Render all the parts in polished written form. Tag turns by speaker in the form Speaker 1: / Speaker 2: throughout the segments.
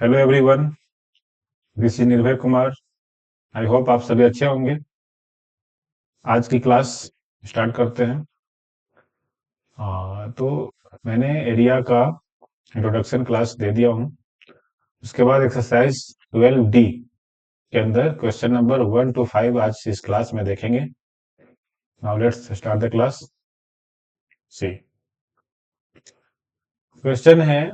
Speaker 1: Hello everyone, this is निर्भय Kumar. I hope आप सभी अच्छे होंगे। आज की क्लास स्टार्ट करते हैं। तो मैंने एरिया का इंट्रोडक्शन क्लास दे दिया हूँ। उसके बाद एक्सरसाइज 12D के अंदर क्वेश्चन नंबर 1 to 5 आज इस क्लास में देखेंगे। Now let's start the class. See question है,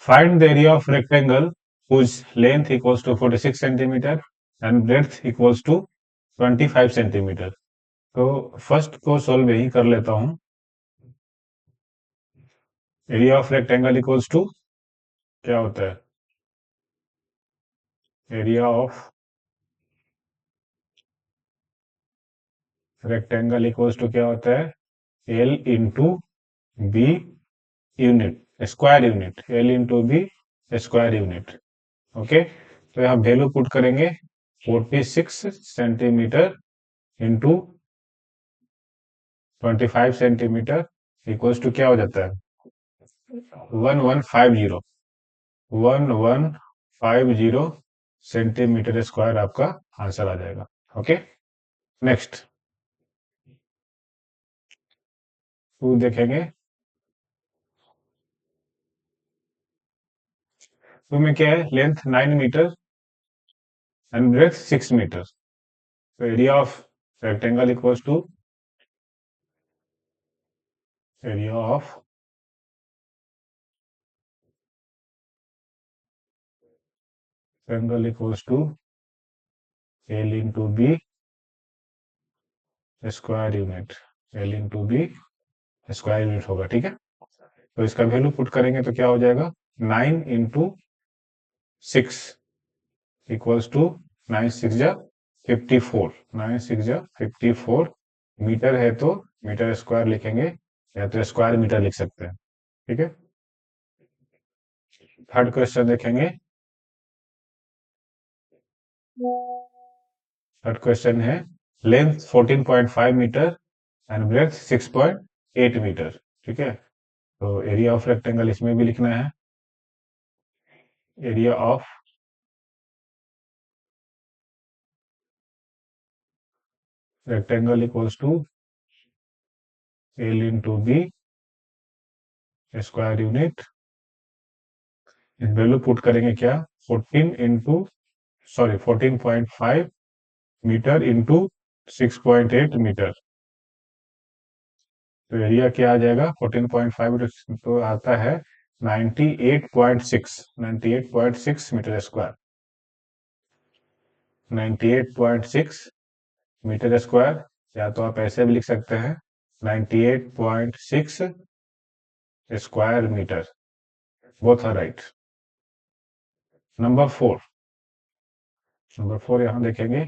Speaker 1: find the area of rectangle whose length equals to 46 centimetre and breadth equals to 25 centimetre. तो फर्स्ट को सोल्व यही कर लेता हूँ। Area of rectangle equals to क्या होता है? Area of rectangle equals to क्या होता है? L into B unit, square unit, L into B square unit. Okay, तो यहाँ वैल्यू पुट करेंगे 46 centimetre into 25 centimetre equals to क्या हो जाता है? 1150, 1150 सेंटीमीटर स्क्वायर आपका आंसर आ जाएगा। ओके, नेक्स्ट टू देखेंगे। टू में क्या है? Length 9 metre and breadth 6 metre. तो area of rectangle equals to area of rectangle equals to L into B square unit, L into B square unit होगा। ठीक है, तो इसका वैल्यू पुट करेंगे तो क्या हो जाएगा? 9 इंटू 6 इक्वल्स टू 9 6 जा 54, 9 6 जा 54 मीटर है तो मीटर स्क्वायर लिखेंगे या तो स्क्वायर मीटर लिख सकते हैं। ठीक है, थर्ड क्वेश्चन देखेंगे। थर्ड क्वेश्चन है, length 14.5 metre and breadth 6.8 metre. ठीक है, तो एरिया ऑफ रेक्टेंगल इसमें भी लिखना है। Area of rectangle equals to L into B square unit. Value put करेंगे क्या? 14 into sorry 14.5 metre into 6.8 metre. तो एरिया क्या आ जाएगा? 14.5 तो आता है 98.6, 98.6 मीटर स्क्वायर, 98.6 मीटर स्क्वायर। या तो आप ऐसे भी लिख सकते हैं 98.6 square metre. Both are right. Number 4, number 4 यहां देखेंगे।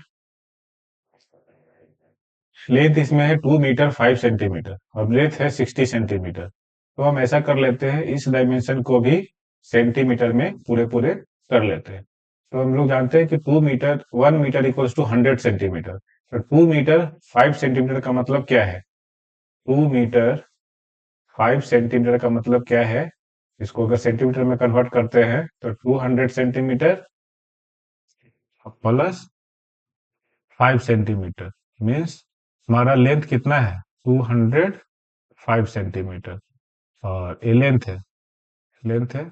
Speaker 1: लेंथ इसमें है 2 मीटर 5 सेंटीमीटर और ब्रेथ है 60 सेंटीमीटर। तो हम ऐसा कर लेते हैं, इस डायमेंशन को भी सेंटीमीटर में पूरे पूरे कर लेते हैं। तो हम लोग जानते हैं कि 2 metre 1 metre equals to 100 centimetre. तो 2 मीटर 5 सेंटीमीटर का मतलब क्या है? 2 मीटर 5 सेंटीमीटर का मतलब क्या है? इसको अगर सेंटीमीटर में कन्वर्ट करते हैं तो 200 सेंटीमीटर प्लस 5 सेंटीमीटर मीन्स हमारा लेंथ कितना है? 205 सेंटीमीटर। और ये लेंथ है, लेंथ है।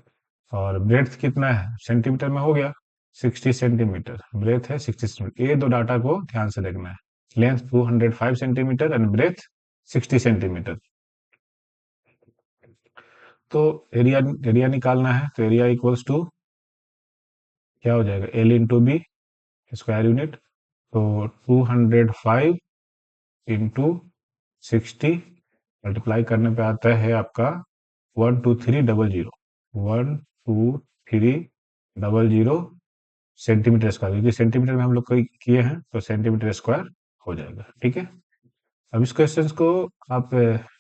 Speaker 1: और ब्रेड्थ कितना है? सेंटीमीटर में हो गया 60 सेंटीमीटर, ब्रेथ है 60 सेंटीमीटर। ये दो डाटा को ध्यान से देखना है। Length 205 centimetre and breadth 60 centimetre. तो एरिया एरिया निकालना है, तो एरिया इक्वल्स टू क्या हो जाएगा? L into B square unit. तो 205 इंटू 60 मल्टीप्लाई करने पे आता है आपका 12300, 12300 सेंटीमीटर स्क्वायर, क्योंकि सेंटीमीटर में हम लोग कोई किए हैं तो सेंटीमीटर स्क्वायर हो जाएगा। ठीक है, अब इस क्वेश्चन को आप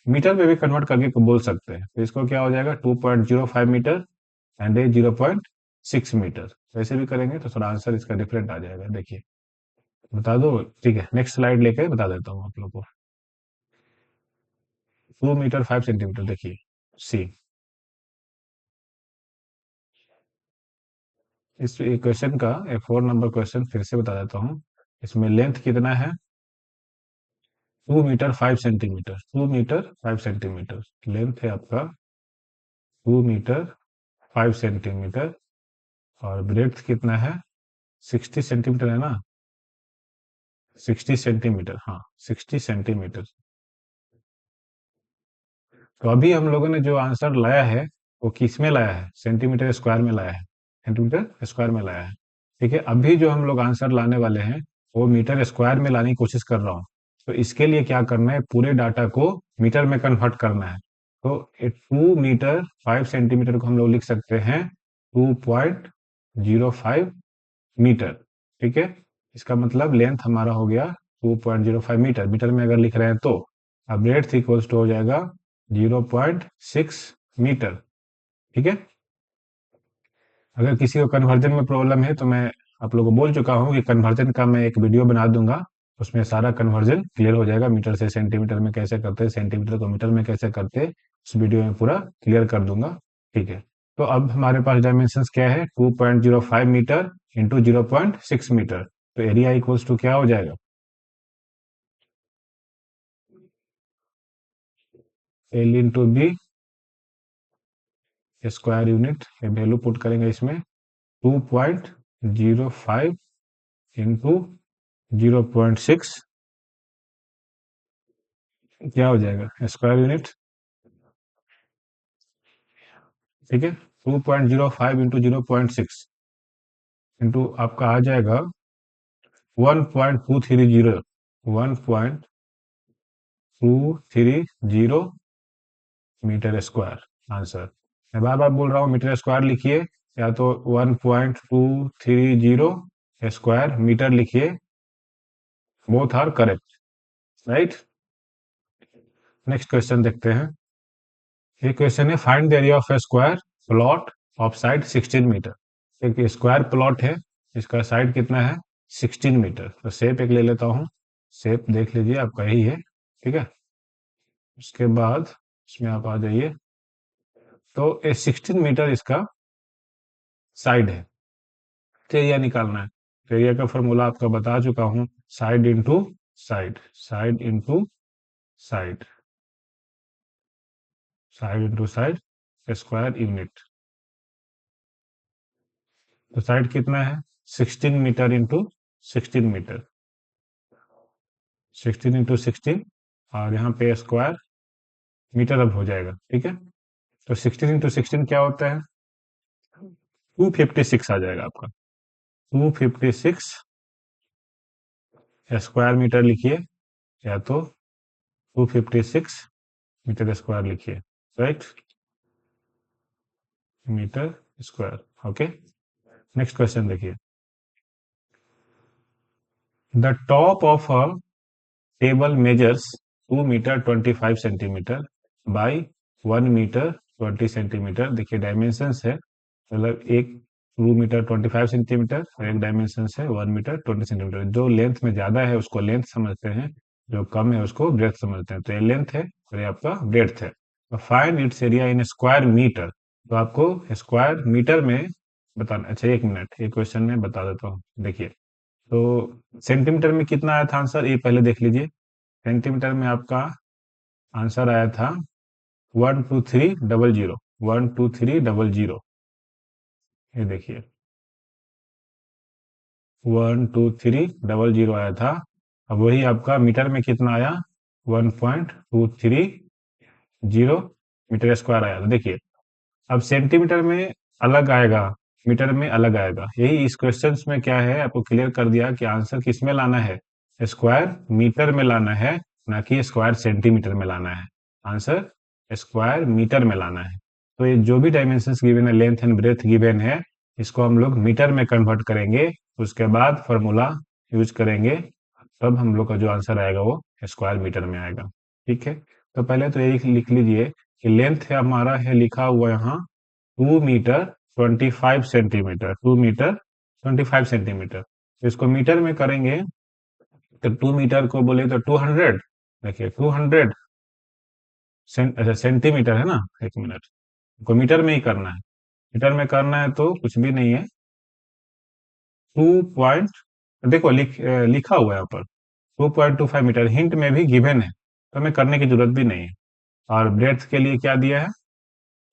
Speaker 1: मीटर में भी कन्वर्ट करके बोल सकते हैं। तो इसको क्या हो जाएगा? 2.05 मीटर एंड ए 0.6 मीटर। वैसे भी करेंगे तो थोड़ा आंसर इसका डिफरेंट आ जाएगा। देखिए बता दो। ठीक है, नेक्स्ट स्लाइड लेके बता देता हूँ आप लोग को। 2 मीटर 5 सेंटीमीटर देखिए। सी इस क्वेश्चन का एक 4 नंबर क्वेश्चन फिर से बता देता हूँ। इसमें लेंथ कितना है? 2 metre 5 centimetre. 2 metre 5 centimetre length है आपका। 2 मीटर 5 सेंटीमीटर। और ब्रेड्थ कितना है? 60 सेंटीमीटर है ना? 60 सेंटीमीटर, हाँ, 60 सेंटीमीटर। तो अभी हम लोगों ने जो आंसर लाया है वो किस में लाया है? सेंटीमीटर स्क्वायर में लाया है। सेंटीमीटर स्क्वायर में लाया है। ठीक है, अभी जो हम लोग आंसर लाने वाले हैं वो मीटर स्क्वायर में लाने की कोशिश कर रहा हूँ। तो इसके लिए क्या करना है, पूरे डाटा को मीटर में कन्वर्ट करना है। तो 2 मीटर 5 सेंटीमीटर को हम लोग लिख सकते हैं 2.05 मीटर। ठीक है, इसका मतलब लेंथ हमारा हो गया 2.05 मीटर। मीटर में अगर लिख रहे हैं तो अब ब्रेड्थ इक्वल्स टू हो जाएगा 0.6 मीटर। ठीक है, अगर किसी को कन्वर्जन में प्रॉब्लम है तो मैं आप लोगों को बोल चुका हूँ कि कन्वर्जन का मैं एक वीडियो बना दूंगा। उसमें सारा कन्वर्जन क्लियर हो जाएगा। मीटर से सेंटीमीटर में कैसे करते हैं, सेंटीमीटर को मीटर में कैसे करते हैं, उस वीडियो में पूरा क्लियर कर दूंगा। ठीक है, तो अब हमारे पास डायमेंशन क्या है? 2.05 मीटर इंटू 0.6 मीटर। तो एरिया इक्वल्स टू क्या हो जाएगा? L into B square unit. ये वैल्यू पुट करेंगे इसमें। 2.05 इंटू 0.6 क्या हो जाएगा? Square unit. ठीक है, 2.05 इंटू 0.6 इंटू आपका आ जाएगा 1.230। 1.230 मीटर स्क्वायर आंसर। मैं बार बार बोल रहा हूँ मीटर स्क्वायर लिखिए, या तो 1.230 स्क्वायर मीटर लिखिए। Both are correct, right. Next question देखते हैं। ये क्वेश्चन है, find the area of a square plot of side 16 metre. एक स्क्वायर प्लॉट है, इसका साइड कितना है? 16 मीटर। तो शेप एक ले लेता हूँ। शेप देख लीजिए, आपका यही है। ठीक है, उसके बाद इसमें आप आ जाइए। तो ये 16 मीटर इसका साइड है। तो एरिया निकालना है। तो एरिया का फॉर्मूला आपका बता चुका हूँ। Side into side, side into side, side into side square unit. तो साइड कितना है? 16 मीटर इंटू 16 मीटर। 16 इंटू 16, और यहाँ पे स्क्वायर मीटर अब हो जाएगा। ठीक है, तो 16 इंटू 16 क्या होता है? 256 आ जाएगा आपका। 256 स्क्वायर मीटर लिखिए, या तो 256 मीटर स्क्वायर लिखिए, right. Metre square. Okay, next question देखिए। The top of a table measures 2 metre 25 centimetre by 1 metre 20 centimetre. देखिए डायमेंशंस है, मतलब एक 2 मीटर 25 सेंटीमीटर और एक डायमेंशन है 1 मीटर 20 सेंटीमीटर। जो लेंथ में ज्यादा है उसको लेंथ समझते हैं, जो कम है उसको ब्रेथ समझते हैं। तो ये लेंथ है और ये आपका ब्रेथ है। तो find its area in square metre. तो आपको स्क्वायर मीटर में बताना। अच्छा, एक मिनट, ये क्वेश्चन में बता देता हूँ। देखिए, तो सेंटीमीटर में कितना आया था आंसर, ये पहले देख लीजिए। सेंटीमीटर में आपका आंसर आया था 12300। 12300, ये देखिए 12300 आया था। अब वही आपका मीटर में कितना आया? 1.230 मीटर स्क्वायर आया। तो देखिए, अब सेंटीमीटर में अलग आएगा, मीटर में अलग आएगा। यही इस क्वेश्चन में क्या है, आपको क्लियर कर दिया कि आंसर किस में लाना है? स्क्वायर मीटर में लाना है, ना कि स्क्वायर सेंटीमीटर में लाना है। आंसर स्क्वायर मीटर में लाना है। तो ये जो भी डायमेंशंस गिवन है, लेंथ एंड ब्रेथ गिवन है, इसको हम लोग मीटर में कन्वर्ट करेंगे। उसके बाद फॉर्मूला यूज करेंगे, तब हम लोग का जो आंसर आएगा वो स्क्वायर मीटर में आएगा। ठीक है, तो पहले तो यही लिख लीजिए कि लेंथ है हमारा, है लिखा हुआ यहाँ 2 मीटर 25 सेंटीमीटर। 2 metre 25 centimetre. इसको मीटर में करेंगे तो 2 मीटर को बोले तो 200। देखिए 200 अच्छा सेंटीमीटर है ना, एक मिनट, को मीटर में ही करना है। मीटर में करना है तो कुछ भी नहीं है, 2 पॉइंट, देखो लिखा हुआ है यहाँ पर 2.25 मीटर, हिंट में भी गिवन है, तो हमें करने की जरूरत भी नहीं है। और ब्रेड्थ के लिए क्या दिया है?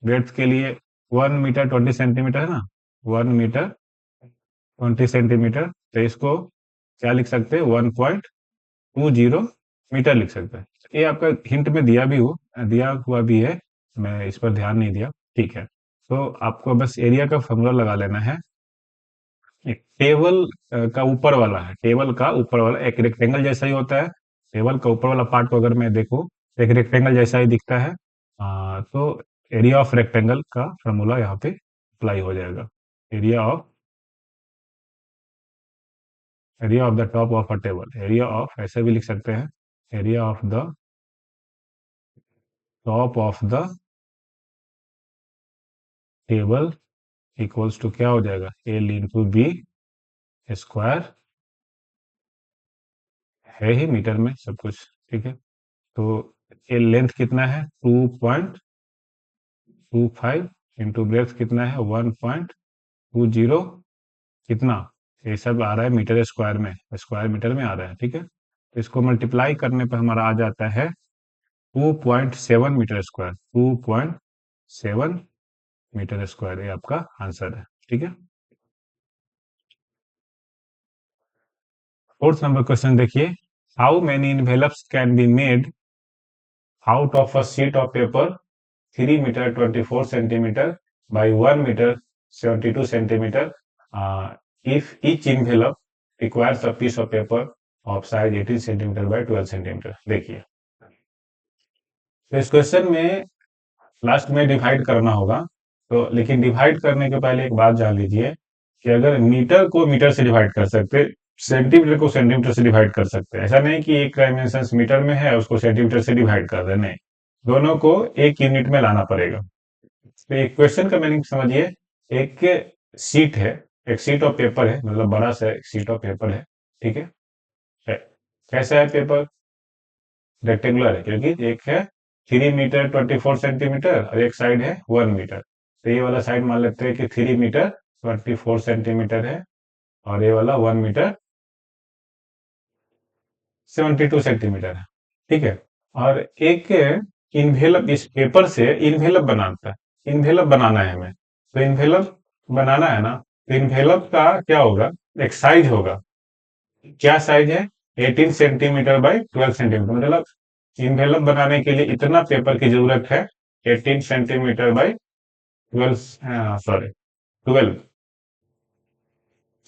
Speaker 1: ब्रेड्थ के लिए 1 मीटर 20 सेंटीमीटर है ना, 1 मीटर 20 सेंटीमीटर, तो इसको क्या लिख सकते हैं? 1.20 मीटर लिख सकते हैं। ये आपका हिंट में दिया हुआ भी है, मैं इस पर ध्यान नहीं दिया। ठीक है, तो आपको बस एरिया का फॉर्मूला लगा लेना है। एक टेबल का ऊपर वाला है, टेबल का ऊपर वाला एक रेक्टेंगल जैसा ही होता है। टेबल का ऊपर वाला पार्ट को अगर मैं देखूं, तो एक रेक्टेंगल जैसा ही दिखता है। तो एरिया ऑफ रेक्टेंगल का फॉर्मूला यहाँ पे अप्लाई हो जाएगा। Area of area of the top of a table, area of ऐसे भी लिख सकते हैं, area of the top of the table equals to क्या हो जाएगा? एल इंटू बी स्क्वायर, है ही मीटर में सब कुछ। ठीक है, तो ये लेंथ कितना है? 2.25 इंटू ब्रेथ कितना है? 1.20, कितना? ये सब आ रहा है मीटर स्क्वायर में, स्क्वायर मीटर में आ रहा है। ठीक है, तो इसको मल्टीप्लाई करने पर हमारा आ जाता है 2.7 मीटर स्क्वायर, 2.7 मीटर स्क्वायर, ये आपका आंसर है। ठीक है, फोर्थ नंबर क्वेश्चन देखिए, how many envelopes can be made out of a sheet of paper 3 metre 24 centimetre by 1 metre 72 centimetre, if each envelope requires a piece of paper of size 18 centimetre by 12 centimetre. देखिए, तो इस question में last में divide करना होगा, तो लेकिन divide करने के पहले एक बात जान लीजिए कि अगर मीटर को मीटर से डिवाइड कर सकते, सेंटीमीटर को सेंटीमीटर से डिवाइड कर सकते, ऐसा नहीं कि एक डायमेंशन मीटर में है उसको सेंटीमीटर से डिवाइड कर रहे, नहीं, दोनों को एक यूनिट में लाना पड़ेगा। तो एक क्वेश्चन का मीनिंग समझिए, एक शीट है, एक शीट ऑफ पेपर है, मतलब बड़ा सा एक शीट ऑफ पेपर है। ठीक है, है- कैसा है पेपर? रेक्टेंगुलर है, क्योंकि एक है 3 मीटर 24 सेंटीमीटर और एक साइड है 1 मीटर। तो ये वाला साइड मान लेते हैं कि 3 मीटर 24 सेंटीमीटर है, और ये वाला 1 मीटर 72 सेंटीमीटर है। ठीक है, और एक इन्वेलप, इस पेपर से इन्वेलप बनाता है, इन्वेलप बनाना है हमें, तो इन्वेलप बनाना है ना, तो इन्वेलप का क्या होगा? एक साइज होगा, क्या साइज है? 18 सेंटीमीटर बाई 12 सेंटीमीटर, मतलब इन्वेलप बनाने के लिए इतना पेपर की जरूरत है, 18 सेंटीमीटर बाई 12, सॉरी 12,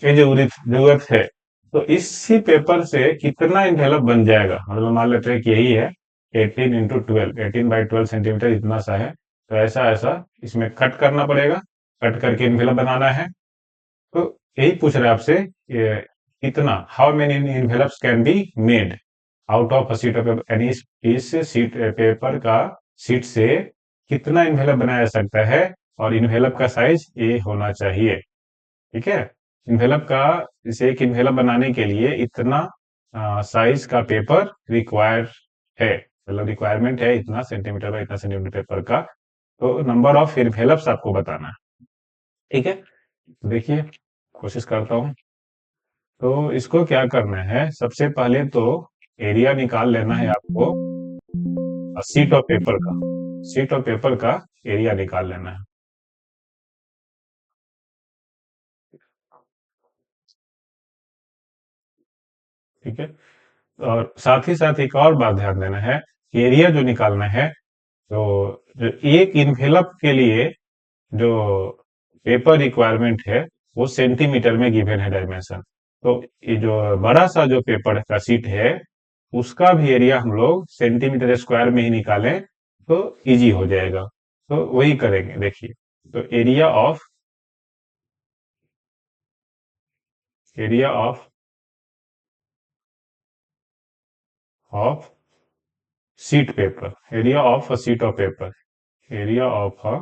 Speaker 1: ये जरूरत जरूरत है। तो इसी पेपर से कितना इन्वेलप बन जाएगा, मतलब मान लेते हैं कि यही है 18 इंटू 12, 18 बाई 12 सेंटीमीटर इतना सा है, तो ऐसा ऐसा इसमें कट करना पड़ेगा, कट करके इन्वेलप बनाना है। तो यही पूछ रहे हैं आपसे, ये कितना, how many envelopes can be made out of a sheet of paper, यानी इस शीट पेपर का, शीट से कितना इन्वेलप बनाया जा सकता है, और इन्वेलप का साइज ये होना चाहिए। ठीक है, इन्वेलप का, इसे एक इन्वेलप बनाने के लिए इतना साइज का पेपर रिक्वायर है, मतलब रिक्वायरमेंट है इतना सेंटीमीटर बाय इतना सेंटीमीटर पेपर का, तो नंबर ऑफ इन्वेलप्स आपको बताना है। ठीक है, तो देखिए, कोशिश करता हूँ। तो इसको क्या करना है, सबसे पहले तो एरिया निकाल लेना है आपको, शीट ऑफ पेपर का, शीट ऑफ पेपर का एरिया निकाल लेना है। ठीक है, और साथ ही साथ एक और बात ध्यान देना है कि एरिया जो निकालना है, तो जो एक इन्वेलप के लिए जो पेपर रिक्वायरमेंट है, वो सेंटीमीटर में गिवन है डायमेंशन। तो ये जो बड़ा सा जो पेपर का शीट है, उसका भी एरिया हम लोग सेंटीमीटर स्क्वायर में ही निकालें तो इजी हो जाएगा। तो वही करेंगे, देखिए, तो area of of sheet paper, area of a sheet of paper, area of a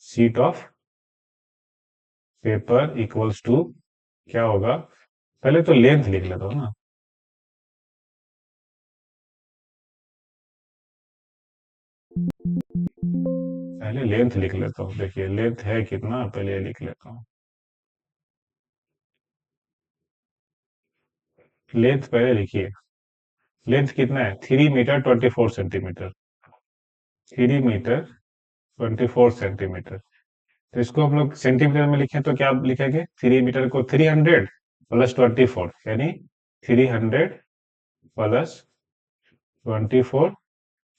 Speaker 1: sheet of paper equals to क्या होगा? पहले तो लेंथ लिख लेता हूँ ना, पहले लेंथ लिख लेता हूँ। देखिए लेंथ है कितना, पहले ये लिख लेता हूँ। लेंथ पहले लिखिए, लेंथ कितना है 3 मीटर 24 सेंटीमीटर, 3 मीटर 24 सेंटीमीटर। तो इसको हम लोग सेंटीमीटर में लिखें तो क्या लिखेंगे, 3 मीटर को 300 प्लस 24 यानी 300 प्लस 24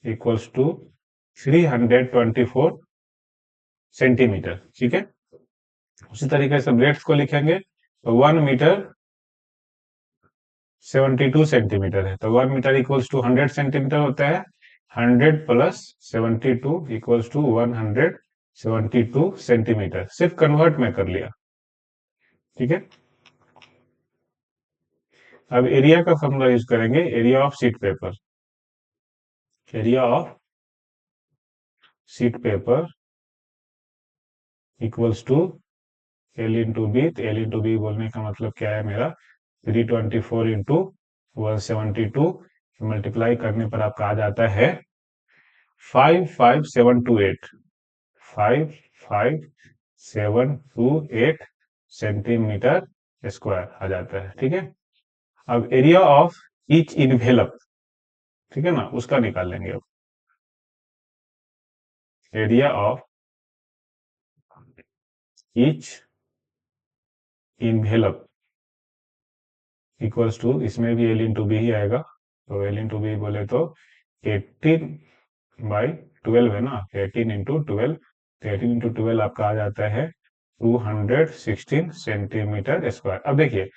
Speaker 1: इक्वल्स टू 324 सेंटीमीटर। ठीक है, उसी तरीके से ब्रेड्थ को लिखेंगे तो 1 मीटर 72 सेंटीमीटर है, तो 1 मीटर इक्वल्स टू 100 सेंटीमीटर होता है। 100 प्लस 72 इक्वल्स टू 172 सेंटीमीटर। सिर्फ कन्वर्ट में कर लिया। ठीक है, अब एरिया का फॉर्मूला यूज करेंगे, area of sheet paper. Area of sheet paper equals to L into B. तो एल इंटू बी बोलने का मतलब क्या है मेरा, 324 इंटू 172 मल्टीप्लाई करने पर आपका आ जाता है 55728, 55728 सेंटीमीटर स्क्वायर आ जाता है। ठीक है, अब एरिया ऑफ ईच इन्वेलप, ठीक है ना, उसका निकाल लेंगे। अब area of each envelope equals to, इसमें भी एल इंटू बी ही आएगा, तो एल इंटू बी बोले तो 18/12 है ना, 18 इंटू 12, तो 18 इंटू 12 आपका आ जाता है 216 सेंटीमीटर स्क्वायर। अब देखिए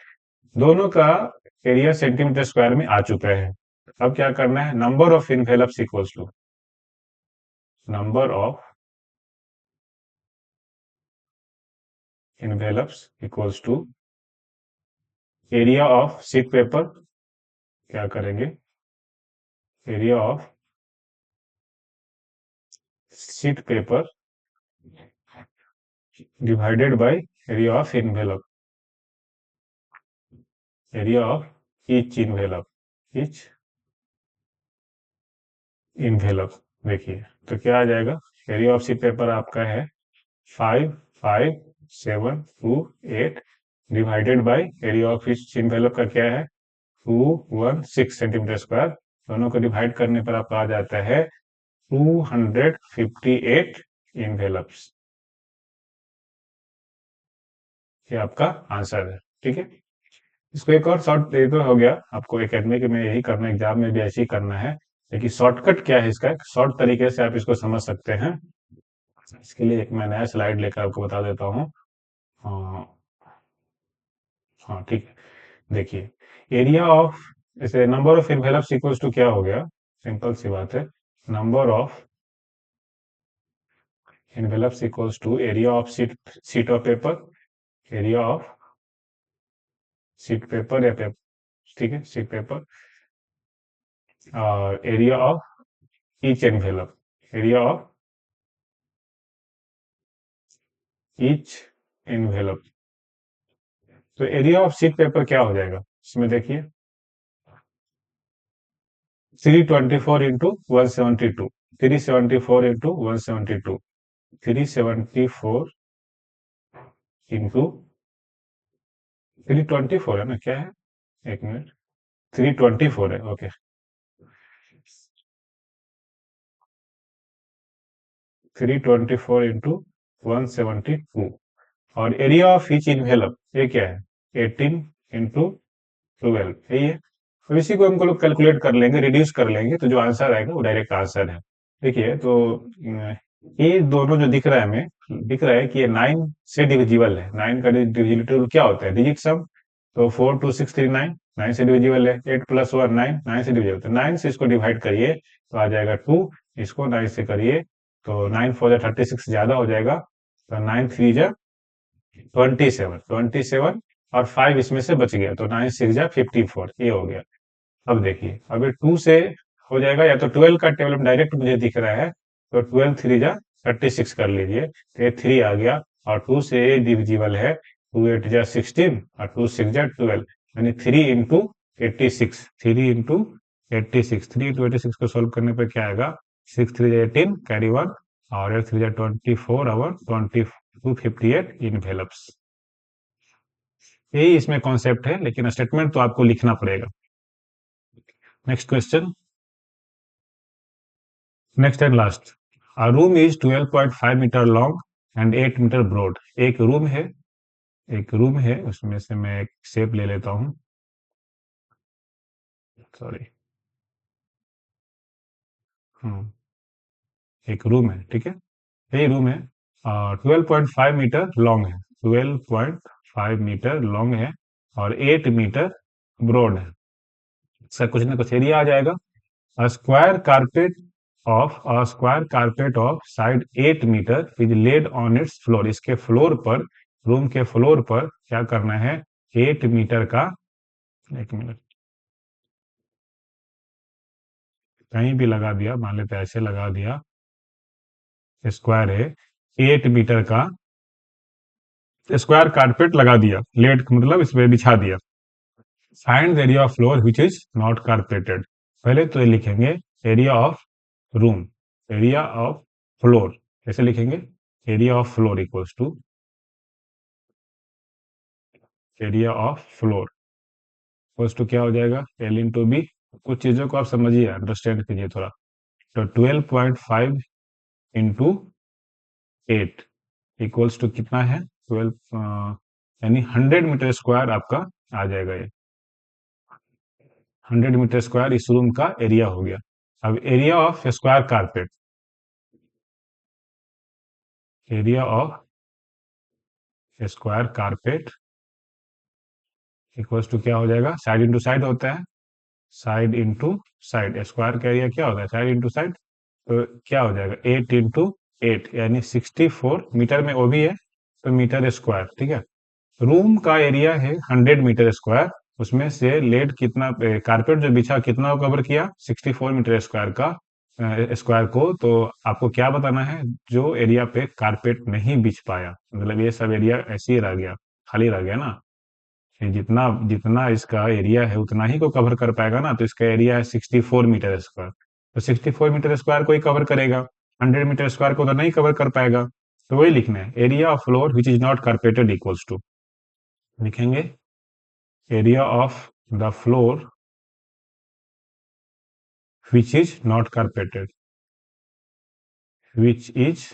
Speaker 1: दोनों का एरिया सेंटीमीटर स्क्वायर में आ चुका है। अब क्या करना है, number of envelopes equals to number of envelopes equals to area of sheet paper. क्या करेंगे, area of sheet paper divided by area of envelope, area of each envelope, each envelope. देखिए तो क्या आ जाएगा, एरिया ऑफ शीट पेपर आपका है 55728 divided by area of each envelope का क्या है 216 सेंटीमीटर स्क्वायर। दोनों को डिवाइड करने पर आपका आ जाता है 258 इन्वेलप्स। ये आपका आंसर है। ठीक है, इसको एक और शॉर्ट ये तो हो गया, आपको एकेडमिक में यही करना, एग्जाम में भी ऐसे ही करना है, लेकिन शॉर्टकट क्या है इसका, शॉर्ट तरीके से आप इसको समझ सकते हैं। इसके लिए एक मैं नया स्लाइड लेकर आपको बता देता हूँ। हाँ, हाँ ठीक है, देखिए एरिया ऑफ, जैसे number of envelopes equals to क्या हो गया, सिंपल सी बात है, number of envelopes equals to area of sheet of paper, area of sheet paper या पेपर, ठीक है शीट पेपर, और area of each envelope, area of each envelope. तो एरिया ऑफ शीट पेपर क्या हो जाएगा, इसमें देखिए 324 इंटू 172, 374 इंटू 172, 374 इंटू 324 है ना, क्या है, एक मिनट, 324 है, ओके, 324 इंटू 172, और एरिया ऑफ ईच इन्वेलप ये क्या है 18 इंटू 12, यही है। तो इसी को हमको लोग कैलकुलेट कर लेंगे, रिड्यूस कर लेंगे, तो जो आंसर आएगा वो डायरेक्ट आंसर है। देखिए तो ये दोनों जो दिख रहा है हमें, दिख रहा है कि ये 9 से डिविजिबल है। 9 का डिविजिबल क्या होता है, डिजिट सम, तो 4 2 6 3 9, 9 से डिविजिबल है। 8 प्लस 1 9, 9 से डिविजिबल, तो 9 से इसको डिवाइड करिए तो आ जाएगा 2, इसको 9 से करिए तो 9 4 36 ज्यादा हो जाएगा, तो 9 3 जा 27, 27 और 5 इसमें से बच गया, तो 9 6 जा 54, ये हो गया। अब देखिए अब ये 2 से हो जाएगा, या तो 12 का टेबल डायरेक्ट मुझे दिख रहा है, तो 12 3 जा 36 कर लीजिए, तो ये 3 आ गया, और 2 से ये डिविजिबल है, 2 8 जा 16 और 2 6 जा 12, यानी 3 इंटू 86, 3 इंटू 86, 3 इंटू 86 को सोल्व करने पर क्या आएगा, 6 3 जा 18 कैरी 1, और 8 3 जा 24 और 258 इन्वेलप्स। यही इसमें कॉन्सेप्ट है, लेकिन स्टेटमेंट तो आपको लिखना पड़ेगा। Next question, next and last. A room is 12.5 metre long and 8 metre broad. एक रूम है, उसमें से मैं एक शेप ले लेता हूँ। सॉरी। हम्म, एक रूम है, ठीक है, यही रूम है। 12.5 मीटर लॉन्ग है, 12.5 मीटर लॉन्ग है और 8 मीटर ब्रॉड है। इसका कुछ ना कुछ एरिया आ जाएगा। A square carpet a square carpet of side 8 metre is laid on its floor। इसके फ्लोर पर, रूम के फ्लोर पर क्या करना है, 8 मीटर का, एक मिनट, कहीं भी लगा दिया, मान लेते हैं ऐसे लगा दिया, स्क्वायर है, 8 मीटर का स्क्वायर कारपेट लगा दिया, लेट मतलब इस पे बिछा दिया। Find the area of floor which is not carpeted. पहले तो ये लिखेंगे area of room, area of floor कैसे लिखेंगे, area of floor equals to area of floor equals to क्या हो जाएगा, एल इंटू बी। कुछ चीज़ों को आप समझिए, अंडरस्टैंड कीजिए थोड़ा। तो 12.5 इंटू 8 इक्वल्स टू कितना है, 12, यानी 100 मीटर स्क्वायर आपका आ जाएगा ये। 100 मीटर स्क्वायर इस रूम का एरिया हो गया। अब area of square carpet, area of square carpet equals to क्या हो जाएगा, साइड इंटू साइड होता है, साइड इंटू साइड, स्क्वायर का एरिया क्या होता है, साइड इंटू साइड। तो क्या हो जाएगा, 8 इंटू 8 यानी 64 मीटर में वो भी है, तो मीटर स्क्वायर, ठीक है। रूम का एरिया है 100 मीटर स्क्वायर, उसमें से लेड कितना, कारपेट जो बिछा कितना को कवर किया, 64 मीटर स्क्वायर का स्क्वायर को। तो आपको क्या बताना है, जो एरिया पे कारपेट नहीं बिछ पाया, मतलब ये सब एरिया ऐसे ही रह गया, खाली रह गया ना, ये जितना जितना इसका एरिया है उतना ही को कवर कर पाएगा ना। तो इसका एरिया है 64 मीटर स्क्वायर, तो 64 मीटर स्क्वायर को ही कवर करेगा, 100 मीटर स्क्वायर को तो नहीं कवर कर पाएगा। तो वही लिखना है, area of floor which is not carpeted equals to, लिखेंगे area of the floor which is not carpeted, which is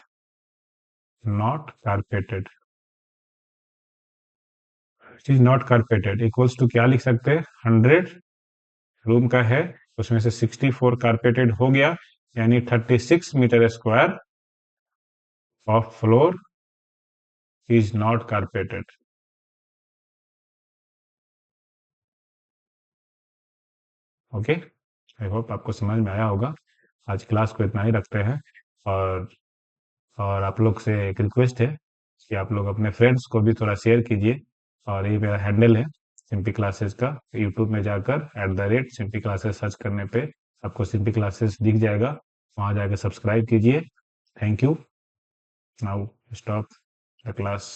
Speaker 1: not carpeted, which is not carpeted equals to क्या लिख सकते हैं, 100 रूम का है, उसमें से 64 कारपेटेड हो गया, यानी 36 metre square of floor is not carpeted. Okay, I hope आपको समझ में आया होगा। आज क्लास को इतना ही रखते हैं। और और आप लोग से एक रिक्वेस्ट है कि आप लोग अपने फ्रेंड्स को भी थोड़ा शेयर कीजिए। और ये मेरा हैंडल है सिंपी क्लासेस का, यूट्यूब में जाकर @सिंपी क्लासेस सर्च करने पे आपको सिंपी क्लासेस दिख जाएगा, वहाँ जाकर सब्सक्राइब कीजिए। Thank you. Now stop the class.